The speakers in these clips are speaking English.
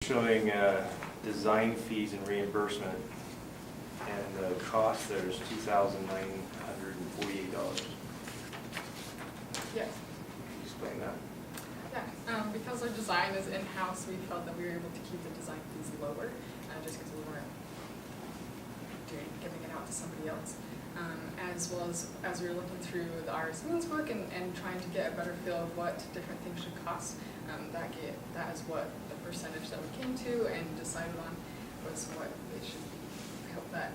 Showing design fees and reimbursement, and the cost there is $2,948. Yes. Can you explain that? Yeah, because our design is in-house, we felt that we were able to keep the design fees lower, just because we weren't giving it out to somebody else. As well as we were looking through the RSM's book and trying to get a better feel of what different things should cost, that is what the percentage that we came to and decided on was what it should be. I hope that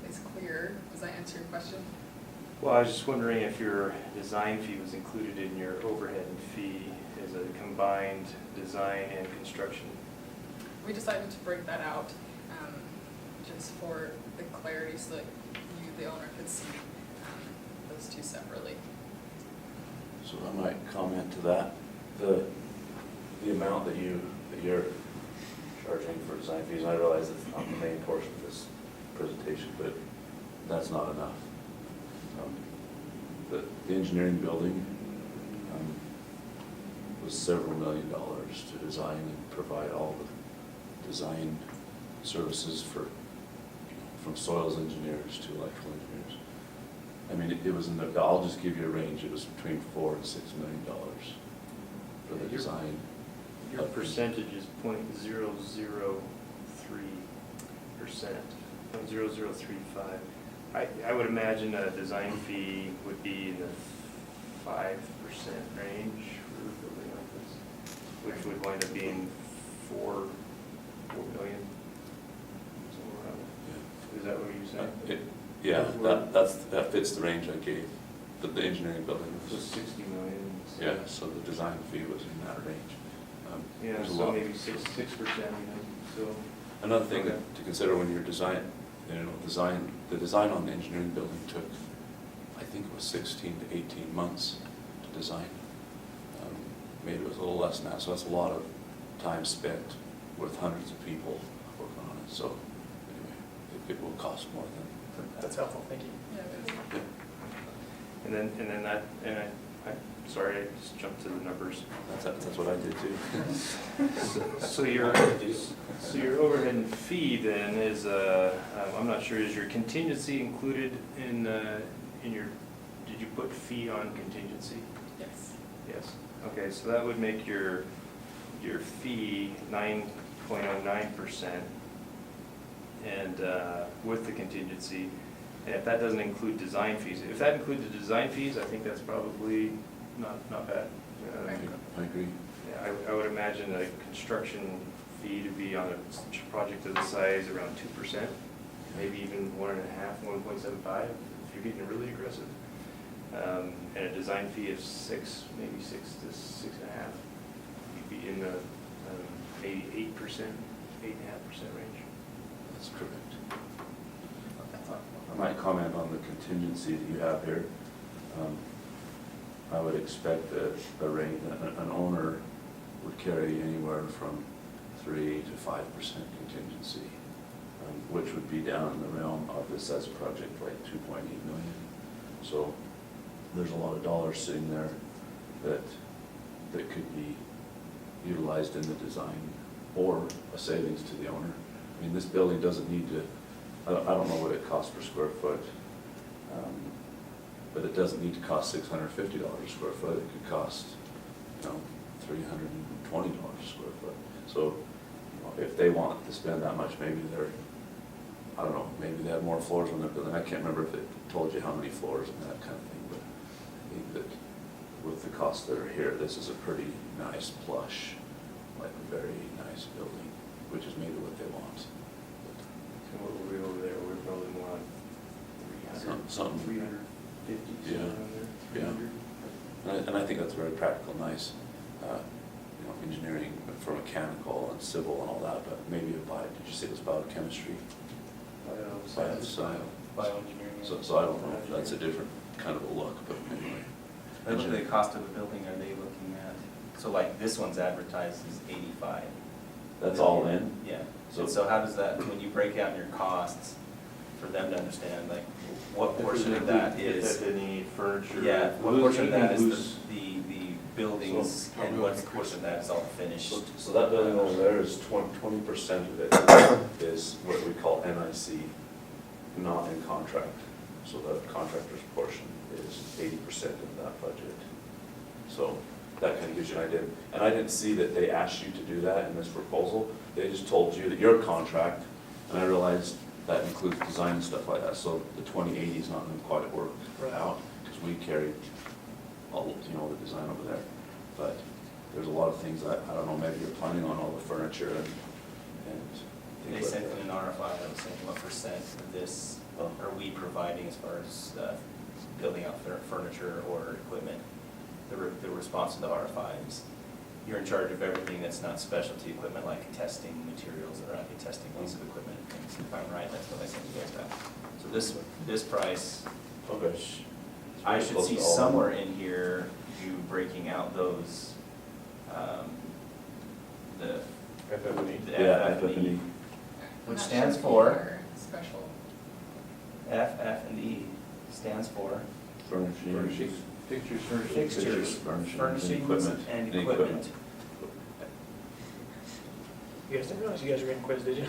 is clear. Does that answer your question? Well, I was just wondering if your design fee was included in your overhead and fee as a combined design and construction. We decided to break that out just for the clarity so that you, the owner, could see those two separately. So I might comment to that. The amount that you're charging for design fees, and I realize it's not the main portion of this presentation, but that's not enough. The engineering building was several $1 million to design and provide all the design services from soils engineers to electrical engineers. I mean, it was in the, I'll just give you a range, it was between $4 and $6 million for the design. Your percentage is 0.003%, 0.0035. I would imagine a design fee would be in the 5% range for a building like this, which would wind up being $4 million, somewhere around there. Is that what you're saying? Yeah, that fits the range I gave. The engineering building So was 60 million. yeah. So the design fee was in that range. Yeah, there's a so lot. maybe 6%. So Another thing Okay. to consider when you're design, the design on the engineering building took, I think it was 16 to 18 months to design. Maybe it was a little less than that. So that's a lot of time spent with hundreds of people working on it. So anyway, it will cost more than that. That's helpful, thank you. Yeah, it is. and then I'm sorry, I just jumped to the numbers. That's what I did too. So your overhead and fee then is I'm not sure, is your contingency included in your, did you put fee on contingency? Yes. Yes. Okay, so that would make your fee 9.09%, and with the contingency. And if that doesn't include design fees, if that included design fees, I think that's probably not bad. I agree. Yeah, I would imagine a construction fee to be on a project of this size around 2%, maybe even 1.5, 1.75 if you're getting really aggressive. And a design fee of 6, maybe 6 to 6.5. You'd be in the maybe 8%, 8.5% range. That's correct. I might comment on the contingency that you have here. I would expect that an owner would carry anywhere from 3 to 5% contingency, which would be down in the realm of this as a project like 2.8 million. So there's a lot of dollars sitting there that could be utilized in the design or a savings to the owner. I mean, this building doesn't need to, I don't know what it costs per square foot, but it doesn't need to cost $650 a square foot. It could cost, $320 a square foot. So, if they want to spend that much, maybe I don't know, maybe they have more floors on their building. I can't remember if it told you how many floors and that kind of thing, but I think that with the costs that are here, this is a pretty nice plush, like a very nice building, which is maybe what they want. So what were we over there? We're probably more on 300, Something. 350, Yeah. somewhere around there. Yeah. 300. And I think that's very practical, nice, engineering for mechanical and civil and all that, but maybe did you say it was biochemistry? Bioengineering. So I don't know if that's a different kind of a look, but anyway. They look at the cost of the building, are they looking at, so like this one's advertised as 85. That's all in? Yeah, So- so how does that, when you break out your costs, for them to understand, like, what portion of that If is, any furniture? yeah, what portion of that is Loose. the buildings, So- and what portion of that is all finished? So that building over there is 20% of it is what we call NIC, not in contract. So the contractor's portion is 80% of that budget. So that kind of gives you an idea. And I didn't see that they asked you to do that in this proposal. They just told you that your contract, and I realized that includes design and stuff like that. So the 2080 is not going to quite work out because we carried all, the design over there. But there's a lot of things I don't know, maybe you're planning on all the furniture and They things like sent that. in an RFI that was saying what percent of this Oh. are we providing as far as building out furniture or equipment? The response to the RFI is, you're in charge of everything that's not specialty equipment like testing materials or testing piece of equipment and things. If I'm right, that's what I sent you guys back. So this price, Okay. I should Close see to all of them. somewhere in here, you breaking out those, the FF&E. the Yeah, FF&E, FF&E. which I'm not stands sure for, for special. FF&E stands for Furnishing. Fixtures, fixtures, furnishings, furnishings, and equipment. You guys didn't realize you guys were getting quiz, did you?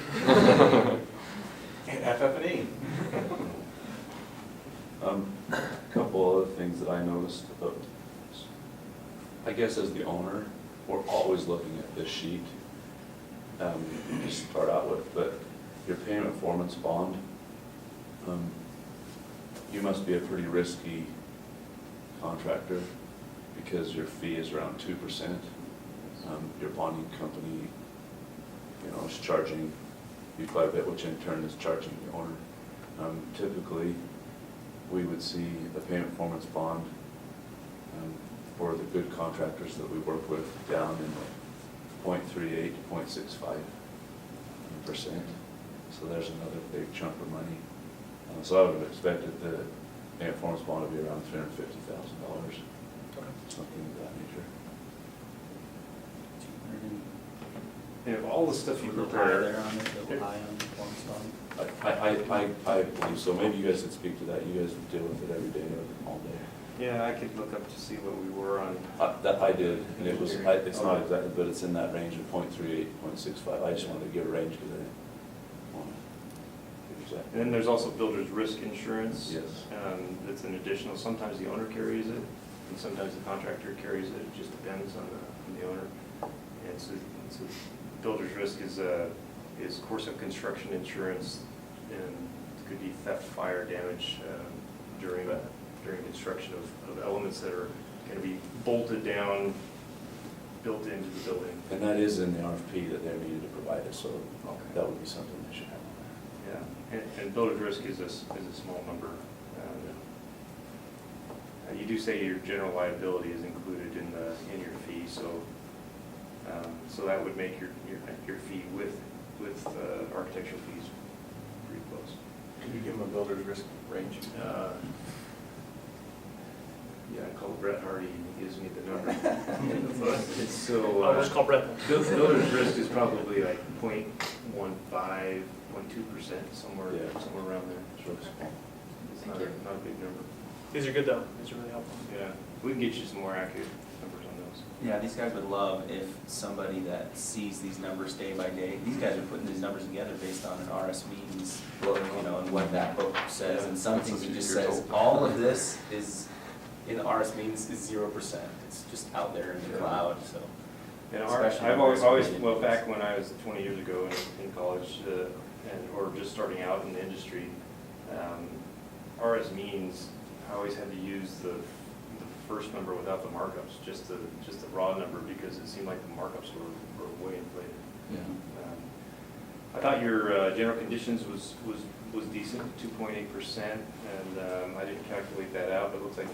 FF&E. Couple other things that I noticed about, I guess as the owner, we're always looking at this sheet, to start out with, but your payment performance bond, you must be a pretty risky contractor because your fee is around 2%. Your bonding company, is charging you quite a bit, which in turn is charging the owner. Typically, we would see the payment performance bond for the good contractors that we work with down in the 0.38 to 0.65%. So there's another big chunk of money. So I would have expected the payment performance bond to be around $350,000, something of that nature. And of all the stuff you A little high prepare, there on it, a little high on the performance bond. I believe so. Maybe you guys could speak to that. You guys deal with it every day or all day. yeah, I could look up to see what we were on. That I did, and it was, it's not exactly, but it's in that range of 0.38 to 0.65. I just wanted to give a range because I didn't want to give exact. And then there's also builder's risk insurance. Yes. That's an additional, sometimes the owner carries it, and sometimes the contractor carries it, it just depends on the owner. And so builder's risk is course of construction insurance, and it could be theft, fire, damage during construction of elements that are going to be bolted down, built into the building. And that is in the RFP that they're needed to provide us, so Okay. that would be something they should have on Yeah, and builder's risk is a small number. You do say your general liability is included in your fee, so that would make your fee with architectural fees pretty close. Can you give them a builder's risk range? Yeah, I call Brett Hardy, and he gives me the number. It's so, I'll just call Brett. builder's risk is probably like 0.15, 0.2%, somewhere around there. It's really small. It's Thank not you. not a big number. These are good though, these are really helpful. Yeah, we can get you some more accurate numbers on those. Yeah, these guys would love if somebody that sees these numbers day by day, these guys are putting these numbers together based on an RS meetings book, and what that book says, and some That's things what it just you're says, told. all of this is, in the RS meetings is 0%. It's just out there in the Yeah. cloud, so. And Especially I've when always, it's well, related. back when I was 20 years ago in college, or just starting out in the industry, RS means, I always had to use the first number without the markups, just the raw number, because it seemed like the markups were way inflated. Yeah. I thought your general conditions was decent, 2.8%, and I didn't calculate that out, but it looks like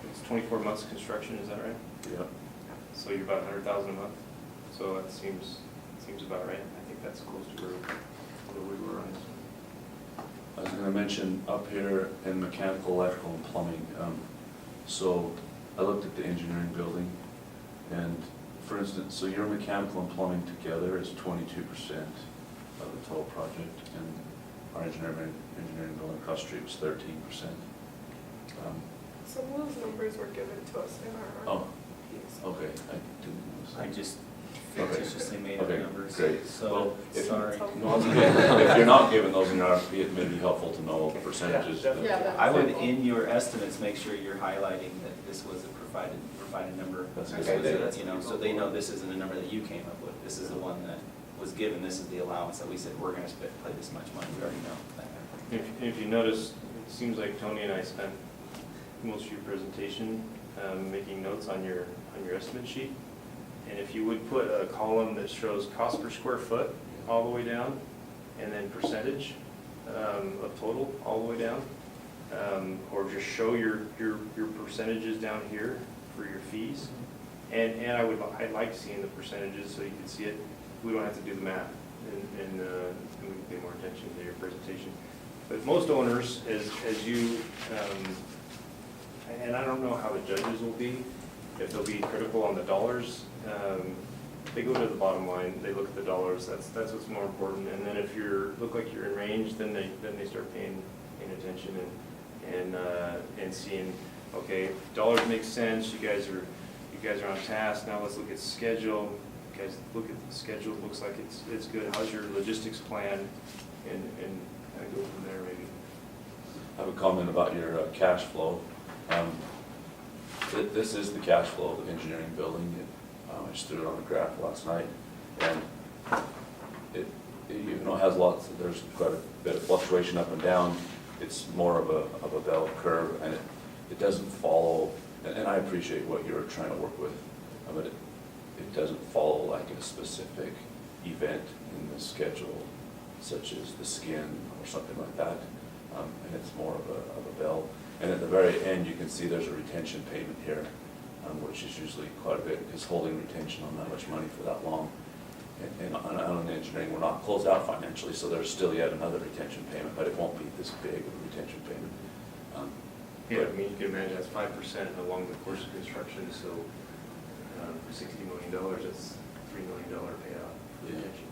it's 24 months construction, is that right? Yeah. So you're about 100,000 a month, so that seems about right. I think that's close to where we were on this one. I was gonna mention up here in mechanical, electrical, and plumbing, so I looked at the engineering building, and for instance, so your mechanical and plumbing together is 22% of the total project, and our engineering building across the street was 13%. Some of those numbers were given to us in our Oh, Okay, I didn't notice that. I just Okay. fictitiously made up Okay, numbers. great. So, Well, if- sorry. No, it's okay. If you're not given those in your RFP, it may be helpful to know the percentages. Yeah, that- Yeah, that- I would, in your estimates, make sure you're highlighting that this was a provided number. That's Okay, good. that's You know, so they know this isn't a number that you came up with. This is the one that was given, this is the allowance that we said, we're gonna play this much money, we already know that. If you notice, it seems like Tony and I spent most of your presentation making notes on your estimate sheet. And if you would put a column that shows cost per square foot all the way down, and then percentage of total all the way down, or just show your percentages down here for your fees. And I'd like seeing the percentages so you can see it. We don't have to do the math, and we can pay more attention to your presentation. But most owners, as you, and I don't know how the judges will be, if they'll be critical on the dollars, they go to the bottom line, they look at the dollars, that's what's more important. And then if look like you're in range, then they start paying attention and seeing, okay, dollars make sense, you guys are on task, now let's look at schedule. You guys look at the schedule, it looks like it's good, how's your logistics plan, and kind of go from there maybe. I have a comment about your cash flow. This is the cash flow of the engineering building. I just threw it on a graph last night, and it even though it has there's quite a bit of fluctuation up and down, it's more of a bell curve, and it doesn't follow, and I appreciate what you're trying to work with, but it doesn't follow like a specific event in the schedule, such as the skin or something like that, and it's more of a bell. And at the very end, you can see there's a retention payment here, which is usually quite a bit, because holding retention on that much money for that long. And on engineering, we're not closed out financially, so there's still yet another retention payment, but it won't be this big of a retention payment. Yeah, I mean, you can imagine that's 5% along the course of construction, so $60 million, that's $3 million payout for Yeah. retention.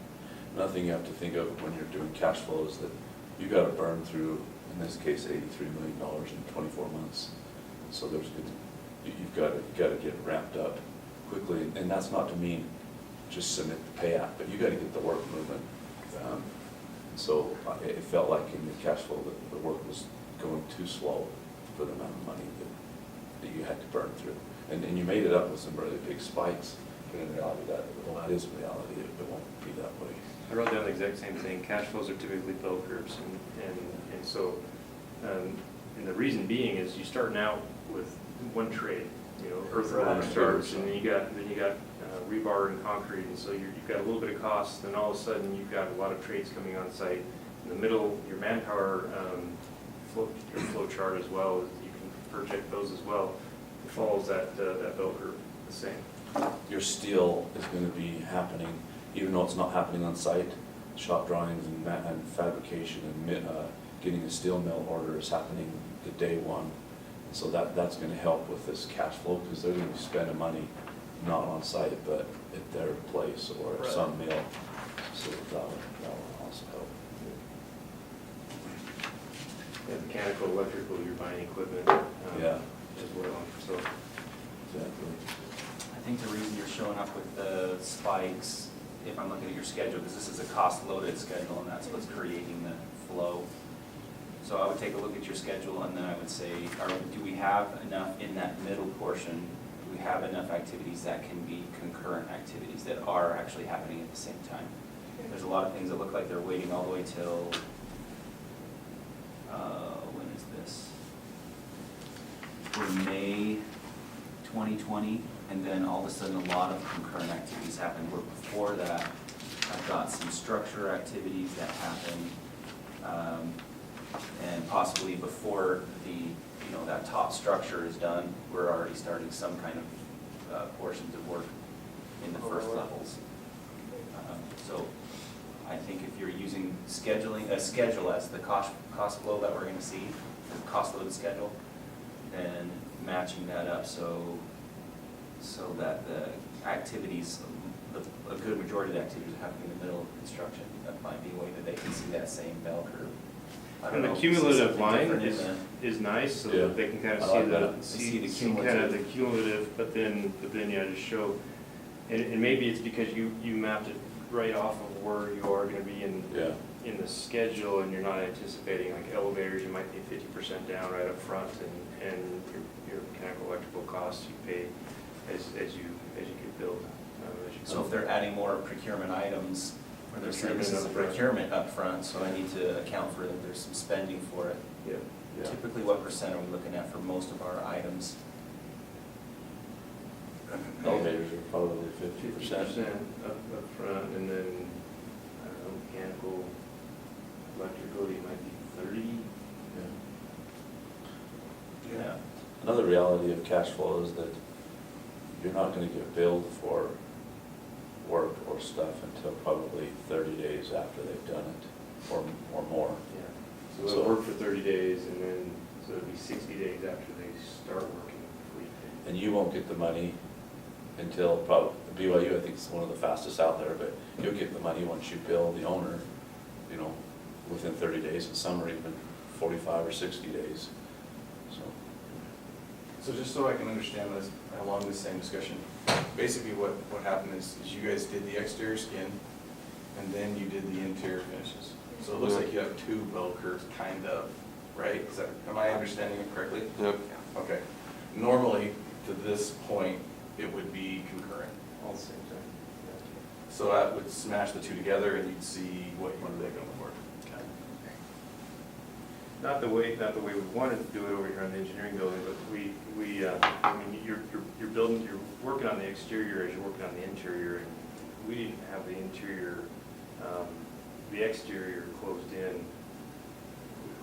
Another thing you have to think of when you're doing cash flow is that you got to burn through, in this case, $83 million in 24 months. So you've got to get it ramped up quickly, and that's not to mean just submit the pay app, but you got to get the work moving. So it felt like in the cash flow that the work was going too slow for the amount of money that you had to burn through. And you made it up with some really big spikes, but in reality, that is reality. It won't be that way. I wrote down the exact same thing. Cash flows are typically bell curves, and so, and the reason being is you starting out with one trade, earth and lumber starts, and then you got rebar and concrete, and so you've got a little bit of cost, then all of a sudden you've got a lot of trades coming on site. In the middle, your manpower your flow chart as well, you can project those as well. It follows that bell curve the same. Your steel is going to be happening, even though it's not happening on site. Shop drawings and fabrication and getting a steel mill order is happening the day one. So that's going to help with this cash flow, because they're going to be spending money not on site, but at their place or at some mill. So that will also help. Yeah, mechanical, electrical, you're buying equipment. Yeah. As well, so. Exactly. I think the reason you're showing up with the spikes, if I'm looking at your schedule, because this is a cost-loaded schedule, and that's what's creating the flow. So I would take a look at your schedule, and then I would say, do we have enough in that middle portion? Do we have enough activities that can be concurrent activities that are actually happening at the same time? There's a lot of things that look like they're waiting all the way till, when is this? For May 2020, and then all of a sudden a lot of concurrent activities happen. Where before that, I've got some structure activities that happen, and possibly before that top structure is done, we're already starting some kind of portions of work in the first levels. So I think if you're using a schedule as the cost flow that we're going to see, the cost loaded schedule, then matching that up so that the activities, a good majority of the activities are happening in the middle of construction. That might be a way that they can see that same bell curve. I don't And the know, cumulative something line different in is, the- is nice, so Yeah. that they can kind I of like see that. see kind of the cumulative, but then, yeah, just show, and maybe it's because you mapped it right off of where you are gonna be Yeah, in the schedule, and you're not anticipating, like elevators, you might be 50% down right up front, and your mechanical electrical costs you pay as you get billed. As you So if they're adding more procurement items, or they're saying this is a Procurement upfront. procurement upfront, so I need to account for that there's some spending for it. Yeah. yeah. Typically, what percent are we looking at for most of our items? Elevators are probably 50% 50%. up front, and then, I don't know, mechanical, electrical, you might be 30. Yeah. Yeah. Another reality of cash flow is that you're not gonna get billed for work or stuff until probably 30 days after they've done it, or more. Yeah. So they'll work for 30 days, and then, so it'll be 60 days after they start working before you pay. And you won't get the money until probably, BYU, I think is one of the fastest out there, but you'll get the money once you bill the owner, you know, within 30 days, and some are even 45 or 60 days, so. So just so I can understand this, along this same discussion, basically what happened is you guys did the exterior skin, and then you did the interior finishes. So it looks like you have two bell curves, kind of, right? Am I understanding it correctly? Yep. Okay. Normally, to this point, it would be concurrent. All the same time. So that would smash the two together, and you'd see what you were looking for. Not the way we wanted to do it over here on the engineering building, but I mean, you're building, you're working on the exterior as you're working on the interior, and we didn't have the interior, the exterior closed in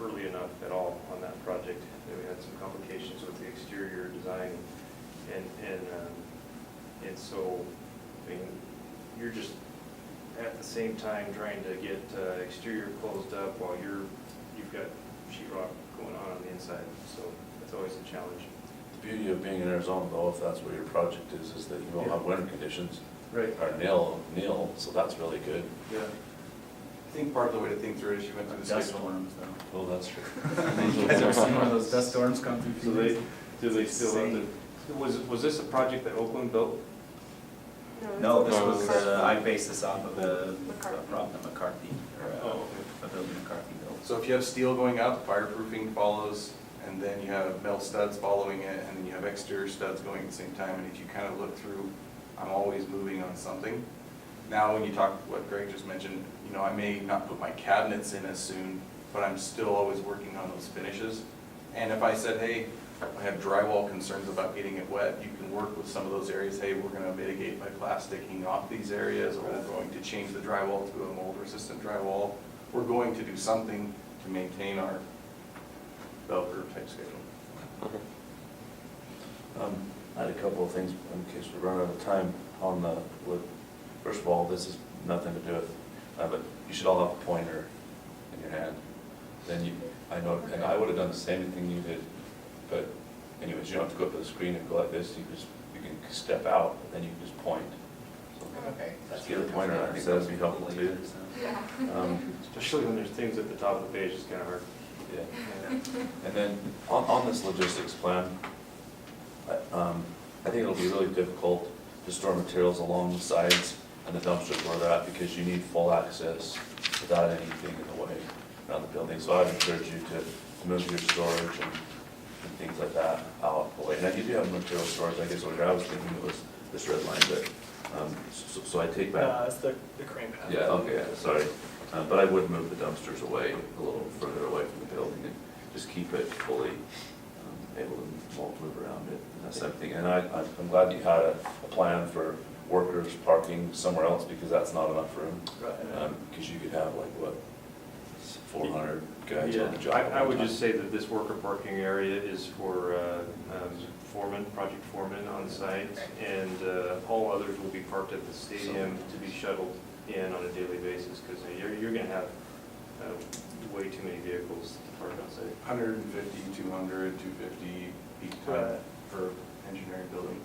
early enough at all on that project. And we had some complications with the exterior design, and so, I mean, you're just at the same time trying to get exterior closed up while you've got sheetrock going on the inside, so it's always a challenge. The beauty of being in Arizona, though, if that's where your project is that you won't have winter conditions, Right. or nil, so that's really good. Yeah. I think part of the way to think through it is you went through the Dust schedule. storms, though. Well, that's true. You guys ever seen one of those dust storms come through? So they, do they It's still have insane. to, was this a project that Oakland built? No, this No, was, it's- I based this off of a McCarthy. problem that McCarthy, or Oh, a building McCarthy built. So if you have steel going up, fireproofing follows, and then you have metal studs following it, and then you have exterior studs going at the same time, and if you kind of look through, I'm always moving on something. Now, when you talk, what Greg just mentioned, you know, I may not put my cabinets in as soon, but I'm still always working on those finishes. And if I said, hey, I have drywall concerns about getting it wet, you can work with some of those areas, hey, we're gonna mitigate by plasticking off these areas, or we're going to change the drywall to a mold-resistant drywall. We're going to do something to maintain our bell curve type schedule. I had a couple of things in case we run out of time on the, first of all, this is nothing to do with, but you should all have a pointer in your hand. Then I know, and I would have done the same thing you did, but anyways, you don't have to go up to the screen and go like this, you can step out, and then you can just point. So, Okay. just get a pointer, I think that'd be helpful too. Yeah. Especially when there's things at the top of the page, it's kind of hard. Yeah. And then on this logistics plan, I think it'll be really difficult to store materials along the sides and the dumpsters where they're at, because you need full access without anything in the way around the building. So I'd encourage you to move your storage and things like that out of the way. Now, you do have material storage, I guess, what I was thinking it was this red line, but, so I take back. It's the crane pad. Yeah, okay, sorry. But I would move the dumpsters away, a little further away from the building, and just keep it fully able to move around it, and that type of thing. And I'm glad you had a plan for workers parking somewhere else, because that's not enough room. Because you could have like, what, 400 guys on the job. I would just say that this worker parking area is for foreman, project foreman on site, and all others will be parked at the stadium to be shuttled in on a daily basis, because you're going to have way too many vehicles to park on site. 150, 200, 250 peak time for engineering building.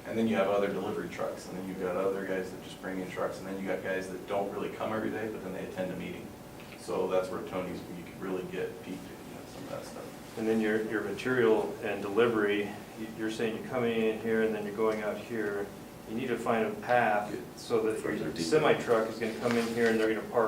And then you have other delivery trucks, and then you've got other guys that just bring in trucks, and then you got guys that don't really come every day, but then they attend a meeting. So that's where Tony's, you could really get peaked if you have some of that stuff. And then your material and delivery, you're saying you're coming in here and then you're going out here. You need to find a path so that Further your deeper. semi-truck is gonna come in here and they're gonna park